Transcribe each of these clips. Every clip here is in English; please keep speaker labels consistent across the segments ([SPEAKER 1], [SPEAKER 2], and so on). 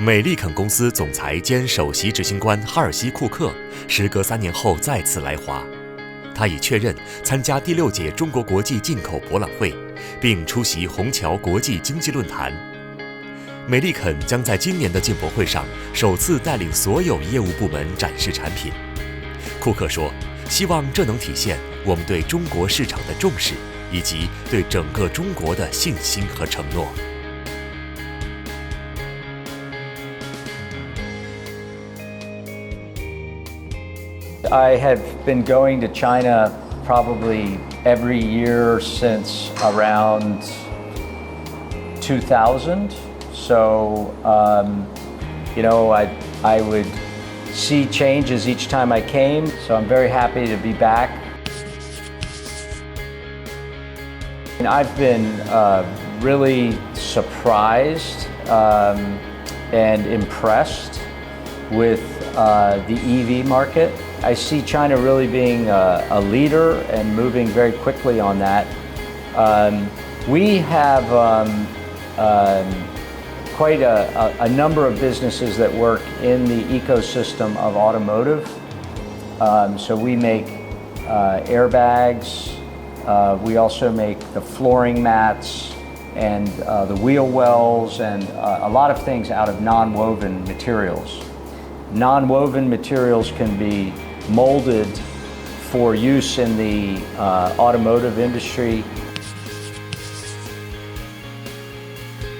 [SPEAKER 1] 美利肯公司总裁兼首席执行官哈尔西·库克，时隔3年后再次来华。他已确认参加第6届中国国际进口博览会，并出席虹桥国际经济论坛。美利肯将在今年的进博会上首次带领所有业务部门展示产品。库克说，希望这能体现我们对中国市场的重视，以及对整个中国的信心和承诺。
[SPEAKER 2] I have been going to China probably every year since around 2000. So, I would see changes each time I came. So I'm very happy to be back. And I've been really surprised and impressed with the EV market. I see China really being a leader and moving very quickly on that. We have quite a number of businesses that work in the ecosystem of automotive. So we make airbags, we also make the flooring mats and the wheel wells and a lot of things out of non-woven materials. Non-woven materials can be molded for use in the automotive industry.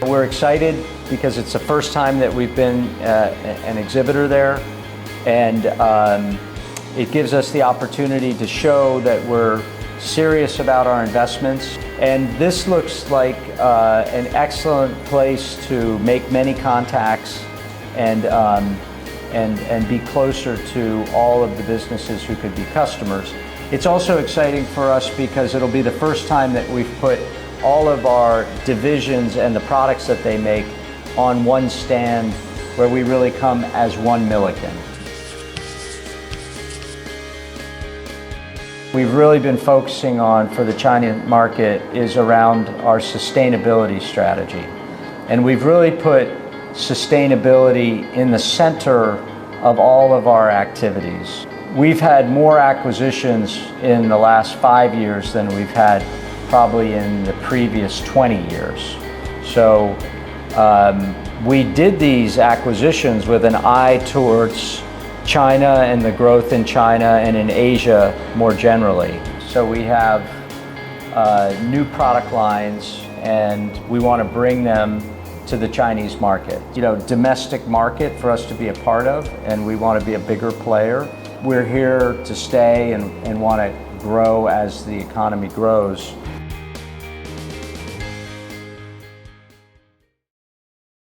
[SPEAKER 2] We're excited because it's the first time that we've been an exhibitor there, and it gives us the opportunity to show that we're serious about our investments. And this looks like an excellent place to make many contacts and be closer to all of the businesses who could be customers. It's also exciting for us because it'll be the first time that we've put all of our divisions and the products that they make on one stand where we really come as one Milliken. We've really been focusing on for the China market is around our sustainability strategy. And we've really put sustainability in the center of all of our activities. We've had more acquisitions in the last 5 years than we've had probably in the previous 20 years. So we did these acquisitions with an eye towards China and the growth in China and in Asia more generally. So we have new product lines and we want to bring them to the Chinese market. Domestic market for us to be a part of, and we want to be a bigger player. We're here to stay and want to grow as the economy grows.